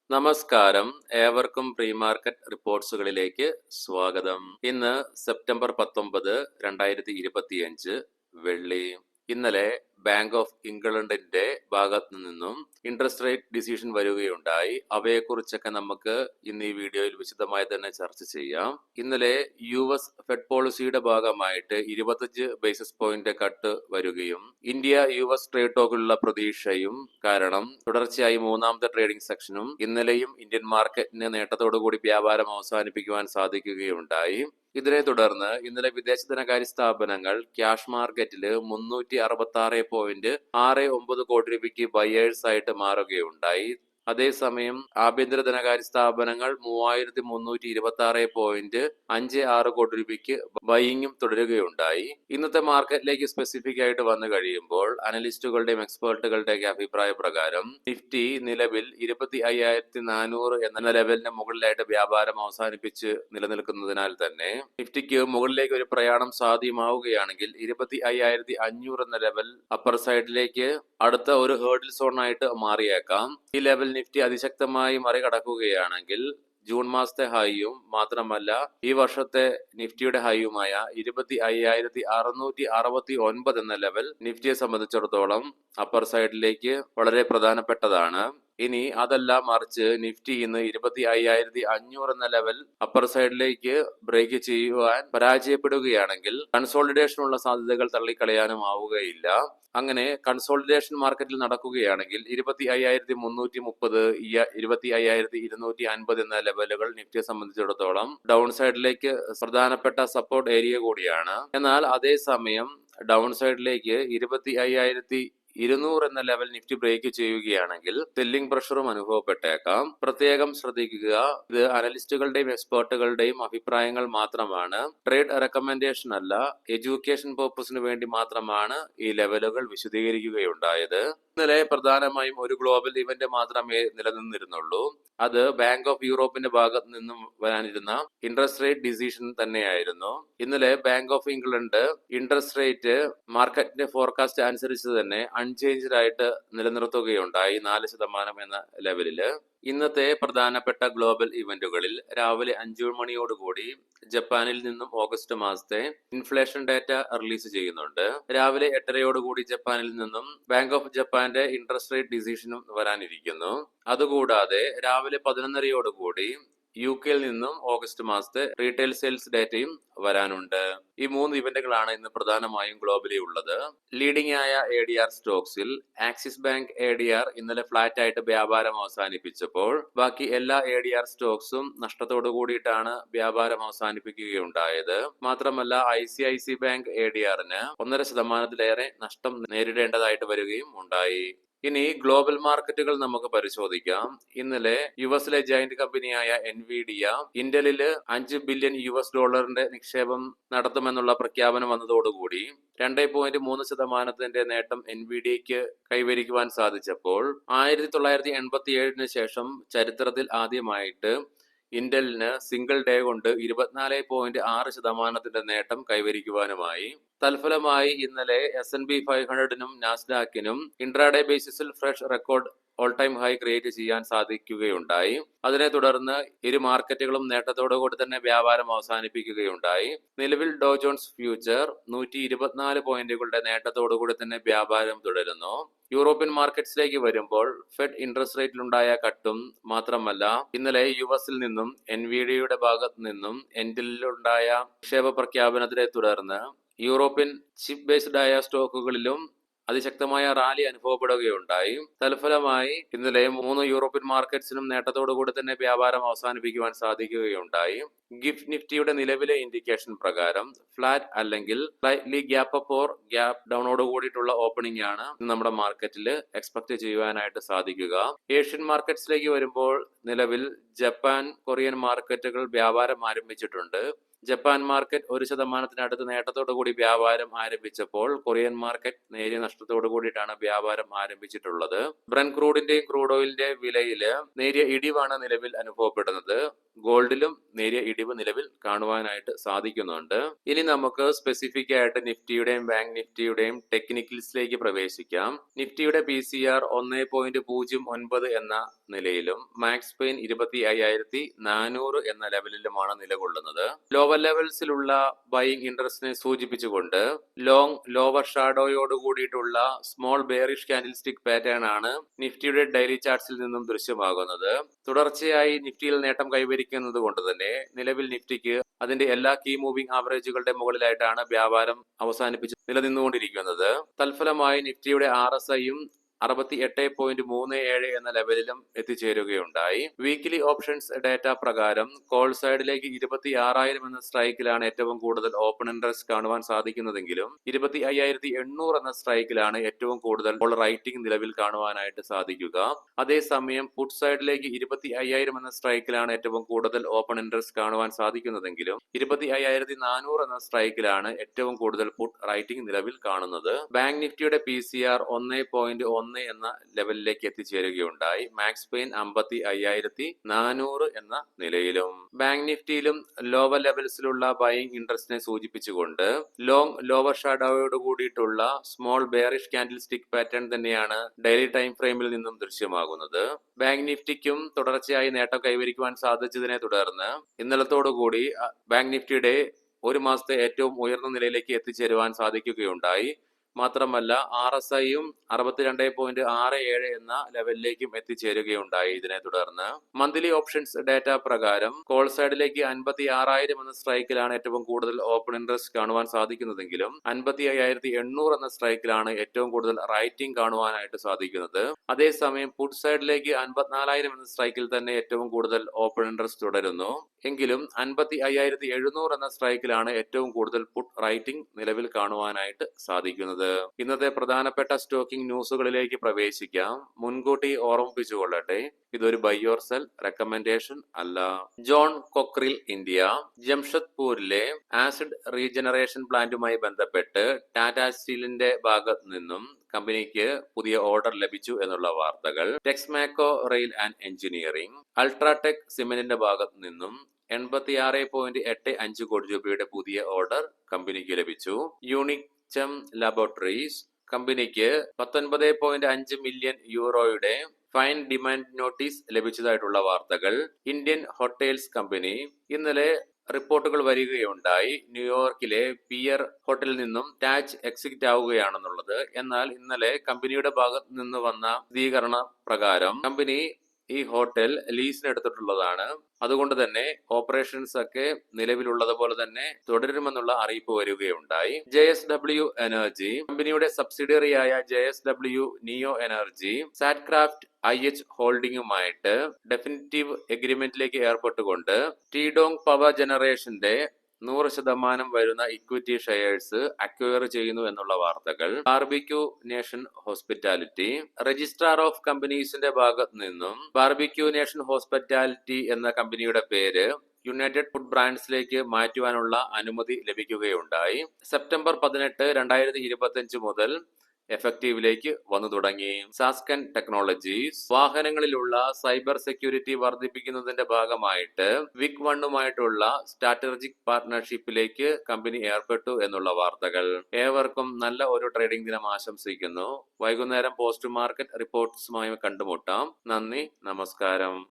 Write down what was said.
നമസ്കാരം. ഏവർക്കും pre market റിപ്പോർട്ട്സുകളിലേക്ക് സ്വാഗതം. ഇന്ന് സെപ്റ്റംബർ 19, 2025 വെള്ളി. ഇന്നലെ ബാങ്ക് ഓഫ് ഇംഗ്ലണ്ടിന്റെ ഭാഗത്തു നിന്നും ഇൻട്രസ്റ്റ് റേറ്റ് ഡിസിഷൻ വരികയുണ്ടായി. അവയെക്കുറിച്ചൊക്കെ നമുക്ക് ഇന്ന് ഈ വീഡിയോയിൽ വിശദമായി തന്നെ ചർച്ച ചെയ്യാം. ഇന്നലെ US ഫെഡ് പോളിസിയുടെ ഭാഗമായിട്ട് 25 ബേസിസ് പോയിന്റ് കട്ട് വരികയും ഇന്ത്യ US ട്രേഡ് ടോക്കിലുള്ള പ്രതീക്ഷയും കാരണം തുടർച്ചയായി മൂന്നാമത്തെ ട്രേഡിംഗ് സെക്ഷനും ഇന്നലെയും ഇന്ത്യൻ മാർക്കറ്റിന് നേട്ടത്തോടുകൂടി വ്യാപാരം അവസാനിപ്പിക്കുവാൻ സാധിക്കുകയുണ്ടായി. ഇതിനെ തുടർന്ന് ഇന്നലെ വിദേശ ധനകാര്യ സ്ഥാപനങ്ങൾ ക്യാഷ് മാർക്കറ്റിൽ 366.69 കോടി രൂപയ്ക്ക് ബയേഴ്സ് ആയിട്ട് മാറുകയുണ്ടായി. അതേസമയം ആഭ്യന്തര ധനകാര്യ സ്ഥാപനങ്ങൾ 3326.56 കോടി രൂപയ്ക്ക് ബൈയിങ്ങും തുടരുകയുണ്ടായി. ഇന്നത്തെ മാർക്കറ്റിലേക്ക് സ്പെസിഫിക് ആയിട്ട് വന്നു കഴിയുമ്പോൾ അനലിസ്റ്റുകളുടെയും എക്സ്പേർട്ടുകളുടെയൊക്കെ അഭിപ്രായ പ്രകാരം നിഫ്റ്റി നിലവിൽ 25,400 എന്ന ലെവലിന് മുകളിലായിട്ട് വ്യാപാരം അവസാനിപ്പിച്ച് നിലനിൽക്കുന്നതിനാൽ തന്നെ നിഫ്റ്റിക്ക് മുകളിലേക്ക് ഒരു പ്രയാണം സാധ്യമാവുകയാണെങ്കിൽ 25,500 എന്ന ലെവൽ അപ്പർ സൈഡിലേക്ക് അടുത്ത ഒരു ഹേർഡിൽ സോൺ ആയിട്ട് മാറിയേക്കാം. ഈ ലെവൽ നിഫ്റ്റി അതിശക്തമായി മറികടക്കുകയാണെങ്കിൽ ജൂൺ മാസത്തെ ഹൈയും മാത്രമല്ല ഈ വർഷത്തെ നിഫ്റ്റിയുടെ ഹൈയുമായ 25,669 എന്ന ലെവൽ നിഫ്റ്റിയെ സംബന്ധിച്ചിടത്തോളം അപ്പർ സൈഡിലേക്ക് വളരെ പ്രധാനപ്പെട്ടതാണ്. ഇനി അതല്ല മറിച്ച് നിഫ്റ്റി ഇന്ന് 25,500 എന്ന ലെവൽ അപ്പർ സൈഡിലേക്ക് ബ്രേക്ക് ചെയ്യുവാൻ പരാജയപ്പെടുകയാണെങ്കിൽ കൺസോളിഡേഷൻ ഉള്ള സാധ്യതകൾ തള്ളിക്കളയാനും ആവുകയില്ല. അങ്ങനെ കൺസോളിഡേഷൻ മാർക്കറ്റിൽ നടക്കുകയാണെങ്കിൽ 25,330, 25,250 എന്ന ലെവലുകൾ നിഫ്റ്റിയെ സംബന്ധിച്ചിടത്തോളം ഡൗൺ സൈഡിലേക്ക് പ്രധാനപ്പെട്ട സപ്പോർട്ട് ഏരിയ കൂടിയാണ്. എന്നാൽ അതേസമയം ഡൗൺ സൈഡിലേക്ക് 25,200 എന്ന ലെവൽ നിഫ്റ്റി ബ്രേക്ക് ചെയ്യുകയാണെങ്കിൽ സെല്ലിംഗ് പ്രഷറും അനുഭവപ്പെട്ടേക്കാം. പ്രത്യേകം ശ്രദ്ധിക്കുക, ഇത് അനലിസ്റ്റുകളുടെയും എക്സ്പേർട്ടുകളുടെയും അഭിപ്രായങ്ങൾ മാത്രമാണ്. ട്രേഡ് റെക്കമെൻഡേഷൻ അല്ല, എഡ്യൂക്കേഷൻ പർപ്പസിന് വേണ്ടി മാത്രമാണ് ഈ ലെവലുകൾ വിശദീകരിക്കുകയുണ്ടായത്. ഇന്നലെ പ്രധാനമായും ഒരു ഗ്ലോബൽ ഇവന്റ് മാത്രമേ നിലനിന്നിരുന്നുള്ളൂ. അത് ബാങ്ക് ഓഫ് യൂറോപ്പിന്റെ ഭാഗത്ത് നിന്നും വരാനിരുന്ന ഇൻട്രസ്റ്റ് റേറ്റ് ഡിസിഷൻ തന്നെയായിരുന്നു. ഇന്നലെ bank of England interest rate മാർക്കറ്റിന്റെ ഫോർകാസ്റ്റ് അനുസരിച്ച് തന്നെ അൺചേഞ്ച്ഡ് ആയിട്ട് നിലനിർത്തുകയുണ്ടായി 4% എന്ന ലെവലില്. ഇന്നത്തെ പ്രധാനപ്പെട്ട ഗ്ലോബൽ ഇവന്റുകളിൽ രാവിലെ 5 മണിയോടുകൂടി ജപ്പാനിൽ നിന്നും ഓഗസ്റ്റ് മാസത്തെ ഇൻഫ്ലേഷൻ ഡാറ്റ റിലീസ് ചെയ്യുന്നുണ്ട്. രാവിലെ 8:30 ജപ്പാനിൽ നിന്നും ബാങ്ക് ഓഫ് ജപ്പാന്റെ ഇൻട്രസ്റ്റ് റേറ്റ് ഡിസിഷനും വരാനിരിക്കുന്നു. അതുകൂടാതെ രാവിലെ 11:30 UK നിന്നും ഓഗസ്റ്റ് മാസത്തെ റീറ്റെയിൽ സെയിൽസ് ഡാറ്റയും വരാനുണ്ട്. ഈ 3 ഇവന്റുകളാണ് ഇന്ന് പ്രധാനമായും ഗ്ലോബലി ഉള്ളത്. ലീഡിംഗ് ആയ ADR സ്റ്റോക്സിൽ ആക്സിസ് ബാങ്ക് ADR ഇന്നലെ ഫ്ലാറ്റ് ആയിട്ട് വ്യാപാരം അവസാനിപ്പിച്ചപ്പോൾ ബാക്കി എല്ലാ ADR സ്റ്റോക്സും നഷ്ടത്തോടു കൂടിയിട്ടാണ് വ്യാപാരം അവസാനിപ്പിക്കുകയുണ്ടായത്. മാത്രമല്ല ICICI ബാങ്ക് ADRന് 1.5% നഷ്ടം നേരിടേണ്ടതായിട്ട് വരികയും ഉണ്ടായി. ഇനി ഗ്ലോബൽ മാർക്കറ്റുകൾ നമുക്ക് പരിശോധിക്കാം. ഇന്നലെ യുഎസിലെ ജയന്റ് കമ്പനിയായ എൻവിഡിയ ഇന്റലില് $5 ബില്യൺ നിക്ഷേപം നടത്തുമെന്നുള്ള പ്രഖ്യാപനം വന്നതോടുകൂടി 2.3% നേട്ടം എൻവിഡിയയ്ക്ക് കൈവരിക്കുവാൻ സാധിച്ചപ്പോൾ 1987 ശേഷം ചരിത്രത്തിൽ ആദ്യമായിട്ട് ഇന്റലിന് സിംഗിൾ ഡേ കൊണ്ട് 24.6% നേട്ടം കൈവരിക്കുവാനുമായി. തൽഫലമായി ഇന്നലെ S&P 500നും നാസ്ഡാക്കിനും ഇൻട്രാഡേ ബേസിസിൽ fresh record all time high create ചെയ്യാൻ സാധിക്കുകയുണ്ടായി. അതിനെ തുടർന്ന് ഇരു മാർക്കറ്റുകളും നേട്ടത്തോടുകൂടി തന്നെ വ്യാപാരം അവസാനിപ്പിക്കുകയുണ്ടായി. നിലവിൽ ഡോ ജോൺസ് ഫ്യൂച്ചർ 124 പോയിന്റുകളുടെ നേട്ടത്തോടുകൂടി തന്നെ വ്യാപാരം തുടരുന്നു. യൂറോപ്യൻ മാർക്കറ്റ്സിലേക്ക് വരുമ്പോൾ ഫെഡ് ഇൻട്രസ്റ്റ് റേറ്റിലുണ്ടായ കട്ടും മാത്രമല്ല ഇന്നലെ US നിന്നും എൻവിഡിയയുടെ ഭാഗത്ത് നിന്നും എൻഡിലുണ്ടായ നിക്ഷേപ പ്രഖ്യാപനത്തിനെ തുടർന്ന് യൂറോപ്യൻ ചിപ്പ് ബേസ്ഡ് ആയ സ്റ്റോക്കുകളിലും അതിശക്തമായ റാലി അനുഭവപ്പെടുകയുണ്ടായി. തൽഫലമായി ഇന്നലെ 3 യൂറോപ്യൻ മാർക്കറ്റ്സിനും നേട്ടത്തോടുകൂടി തന്നെ വ്യാപാരം അവസാനിപ്പിക്കുവാൻ സാധിക്കുകയുണ്ടായി. ഗിഫ്റ്റ് നിഫ്റ്റിയുടെ നിലവിലെ ഇൻഡിക്കേഷൻ പ്രകാരം ഫ്ലാറ്റ് അല്ലെങ്കിൽ slightly gap up or gap ഡൗണോട് കൂടിയിട്ടുള്ള ഓപ്പണിംഗ് ആണ് നമ്മുടെ മാർക്കറ്റിൽ എക്സ്പെക്ട് ചെയ്യുവാനായിട്ട് സാധിക്കുക. ഏഷ്യൻ മാർക്കറ്റ്സിലേക്ക് വരുമ്പോൾ നിലവിൽ ജപ്പാൻ, കൊറിയൻ മാർക്കറ്റുകൾ വ്യാപാരം ആരംഭിച്ചിട്ടുണ്ട്. ജപ്പാൻ മാർക്കറ്റ് 1% നേട്ടത്തോടു കൂടി വ്യാപാരം ആരംഭിച്ചപ്പോൾ കൊറിയൻ മാർക്കറ്റ് നേരിയ നഷ്ടത്തോടു കൂടിയിട്ടാണ് വ്യാപാരം ആരംഭിച്ചിട്ടുള്ളത്. ബ്രന്റ് ക്രൂഡിന്റെയും ക്രൂഡ് ഓയിലിന്റെ വിലയിൽ നേരിയ ഇടിവാണ് നിലവിൽ അനുഭവപ്പെടുന്നത്. ഗോൾഡിലും നേരിയ ഇടിവ് നിലവിൽ കാണുവാനായിട്ട് സാധിക്കുന്നുണ്ട്. ഇനി നമുക്ക് സ്പെസിഫിക് ആയിട്ട് നിഫ്റ്റിയുടെയും ബാങ്ക് നിഫ്റ്റിയുടെയും ടെക്നിക്കൽസിലേക്ക് പ്രവേശിക്കാം. നിഫ്റ്റിയുടെ PCR 1.09 എന്ന നിലയിലും മാക്സ് പെയിൻ 25,400 എന്ന ലെവലിലുമാണ് നിലകൊള്ളുന്നത്. ലോവർ ലെവൽസിലുള്ള ബൈയിങ് ഇൻട്രസ്റ്റിനെ സൂചിപ്പിച്ചുകൊണ്ട് ലോവർ ഷാഡോയോട് കൂടിയിട്ടുള്ള small bearish candle stick pattern ആണ് നിഫ്റ്റിയുടെ ഡെയിലി ചാർട്ട്സിൽ നിന്നും ദൃശ്യമാകുന്നത്. തുടർച്ചയായി നിഫ്റ്റിയിൽ നേട്ടം കൈവരിക്കുന്നത് കൊണ്ട് തന്നെ നിലവിൽ നിഫ്റ്റിക്ക് അതിന്റെ എല്ലാ കീ മൂവിംഗ് ആവറേജുകളുടെ മുകളിലായിട്ടാണ് വ്യാപാരം അവസാനിപ്പിച്ച് നിലനിന്നുകൊണ്ടിരിക്കുന്നത്. തൽഫലമായി നിഫ്റ്റിയുടെ RSIയും 68.37 എന്ന ലെവലിലും എത്തിച്ചേരുകയുണ്ടായി. വീക്കിലി ഓപ്ഷൻസ് ഡാറ്റ പ്രകാരം കോൾ സൈഡിലേക്ക് 26,000 എന്ന സ്ട്രൈക്കിലാണ് ഏറ്റവും കൂടുതൽ ഓപ്പൺ ഇൻട്രസ്റ്റ് കാണുവാൻ സാധിക്കുന്നതെങ്കിലും 25,800 എന്ന സ്ട്രൈക്കിലാണ് ഏറ്റവും കൂടുതൽ കോൾ റൈറ്റിംഗ് നിലവിൽ കാണുവാനായിട്ട് സാധിക്കുക. അതേസമയം പുട്ട് സൈഡിലേക്ക് 25,000 എന്ന സ്ട്രൈക്കിലാണ് ഏറ്റവും കൂടുതൽ ഓപ്പൺ ഇൻട്രസ്റ്റ് കാണുവാൻ സാധിക്കുന്നതെങ്കിലും 25,400 എന്ന സ്ട്രൈക്കിലാണ് ഏറ്റവും കൂടുതൽ പുട്ട് റൈറ്റിംഗ് നിലവിൽ കാണുന്നത്. ബാങ്ക് നിഫ്റ്റിയുടെ PCR 1.1 എന്ന ലെവലിലേക്ക് എത്തിച്ചേരുകയുണ്ടായി. മാക്സ് പെയിൻ 55,400 എന്ന നിലയിലും. ബാങ്ക് നിഫ്റ്റിയിലും ലോവർ ലെവൽസിലുള്ള ബൈയിങ് ഇൻട്രസ്റ്റിനെ സൂചിപ്പിച്ചുകൊണ്ട് ലോവർ ഷാഡോയോട് കൂടിയിട്ടുള്ള small bearish candle stick pattern തന്നെയാണ് ഡെയിലി ടൈം ഫ്രെയിമിൽ നിന്നും ദൃശ്യമാകുന്നത്. ബാങ്ക് നിഫ്റ്റിക്കും തുടർച്ചയായി നേട്ടം കൈവരിക്കുവാൻ സാധിച്ചതിനെ തുടർന്ന് ഇന്നലത്തോടുകൂടി ബാങ്ക് നിഫ്റ്റിയുടെ ഒരു മാസത്തെ ഏറ്റവും ഉയർന്ന നിലയിലേക്ക് എത്തിച്ചേരുവാൻ സാധിക്കുകയുണ്ടായി. മാത്രമല്ല RSIയും 62.67 എന്ന ലെവലിലേക്കും എത്തിച്ചേരുകയുണ്ടായി. ഇതിനെ തുടർന്ന് മന്ത്ലി ഓപ്ഷൻസ് ഡാറ്റ പ്രകാരം കോൾ സൈഡിലേക്ക് 56,000 എന്ന സ്ട്രൈക്കിലാണ് ഏറ്റവും കൂടുതൽ ഓപ്പൺ ഇൻട്രസ്റ്റ് കാണുവാൻ സാധിക്കുന്നതെങ്കിലും 55,800 എന്ന സ്ട്രൈക്കിലാണ് ഏറ്റവും കൂടുതൽ റൈറ്റിംഗ് കാണുവാനായിട്ട് സാധിക്കുന്നത്. അതേസമയം പുട്ട് സൈഡിലേക്ക് 54,000 എന്ന സ്ട്രൈക്കിൽ തന്നെ ഏറ്റവും കൂടുതൽ ഓപ്പൺ ഇൻട്രസ്റ്റ് തുടരുന്നു. എങ്കിലും 55,700 എന്ന സ്ട്രൈക്കിലാണ് ഏറ്റവും കൂടുതൽ പുട്ട് റൈറ്റിംഗ് നിലവിൽ കാണുവാനായിട്ട് സാധിക്കുന്നത്. ഇന്നത്തെ പ്രധാനപ്പെട്ട സ്റ്റോക്കിംഗ് ന്യൂസുകളിലേക്ക് പ്രവേശിക്കാം. മുൻകൂട്ടി ഓർമ്മിപ്പിച്ചുകൊള്ളട്ടെ, ഇതൊരു ബൈ ഓർ സെൽ റെക്കമെൻഡേഷൻ അല്ല. ജോൺ കൊക്രിൽ ഇന്ത്യ ജംഷഡ്പൂരിലെ ആസിഡ് റീജനറേഷൻ പ്ലാന്റുമായി ബന്ധപ്പെട്ട് ടാറ്റ സ്റ്റീലിന്റെ ഭാഗത്ത് നിന്നും കമ്പനിക്ക് പുതിയ ഓർഡർ ലഭിച്ചു എന്നുള്ള വാർത്തകൾ. Texmaco Rail and Engineering UltraTech സിമെന്റിന്റെ ഭാഗത്ത് നിന്നും 86.85 കോടി രൂപയുടെ പുതിയ ഓർഡർ കമ്പനിക്ക് ലഭിച്ചു. യൂണിക്ചം ലാബോറട്ടറീസ് കമ്പനിക്ക് 19.5 മില്യൺ യൂറോയുടെ ഫൈൻ ഡിമാൻഡ് നോട്ടീസ് ലഭിച്ചതായിട്ടുള്ള വാർത്തകൾ. ഇന്ത്യൻ ഹോട്ടൽസ് കമ്പനി ഇന്നലെ റിപ്പോർട്ടുകൾ വരികയുണ്ടായി. ന്യൂയോർക്കിലെ പിയർ ഹോട്ടലിൽ നിന്നും ടാച്ച് എക്സിറ്റ് ആവുകയാണെന്നുള്ളത്. എന്നാൽ ഇന്നലെ കമ്പനിയുടെ ഭാഗത്ത് നിന്ന് വന്ന സ്ഥിരീകരണ പ്രകാരം കമ്പനി ഈ ഹോട്ടൽ ലീസിനെടുത്തിട്ടുള്ളതാണ്. അതുകൊണ്ട് തന്നെ ഓപ്പറേഷൻസ് ഒക്കെ നിലവിലുള്ളതുപോലെ തന്നെ തുടരുമെന്നുള്ള അറിയിപ്പ് വരികയുണ്ടായി. JSW എനർജി കമ്പനിയുടെ സബ്സിഡിയറിയായ JSW Neo Energy Statkraft IH ഹോൾഡിംഗുമായിട്ട് ഡെഫിനിറ്റീവ് എഗ്രിമെന്റിലേക്ക് ഏർപ്പെട്ടുകൊണ്ട് ടീഡോങ് പവർ ജനറേഷന്റെ 100% വരുന്ന ഇക്വിറ്റി ഷെയർസ് അക്വയർ ചെയ്യുന്നു എന്നുള്ള വാർത്തകൾ. Barbeque Nation Hospitality registrar of കമ്പനീസിന്റെ ഭാഗത്ത് നിന്നും ബാർബിക്യൂ നേഷൻ ഹോസ്പിറ്റാലിറ്റി എന്ന കമ്പനിയുടെ പേര് യുണൈറ്റഡ് ഫുഡ് ബ്രാൻഡ്സിലേക്ക് മാറ്റുവാനുള്ള അനുമതി ലഭിക്കുകയുണ്ടായി. സെപ്റ്റംബർ 18, 2025 മുതൽ എഫക്റ്റീവിലേക്ക് വന്നു തുടങ്ങി. സാസ്കൻ ടെക്നോളജീസ് വാഹനങ്ങളിലുള്ള സൈബർ സെക്യൂരിറ്റി വർദ്ധിപ്പിക്കുന്നതിന്റെ ഭാഗമായിട്ട് വിക് വണ്ണുമായിട്ടുള്ള സ്ട്രാറ്റജിക് പാർട്ട്ണർഷിപ്പിലേക്ക് കമ്പനി ഏർപ്പെട്ടു എന്നുള്ള വാർത്തകൾ. ഏവർക്കും നല്ല ഒരു ട്രേഡിംഗ് ദിനം ആശംസിക്കുന്നു. വൈകുന്നേരം പോസ്റ്റ് മാർക്കറ്റ് റിപ്പോർട്ട്സുമായി കണ്ടുമുട്ടാം. നന്ദി, നമസ്കാരം.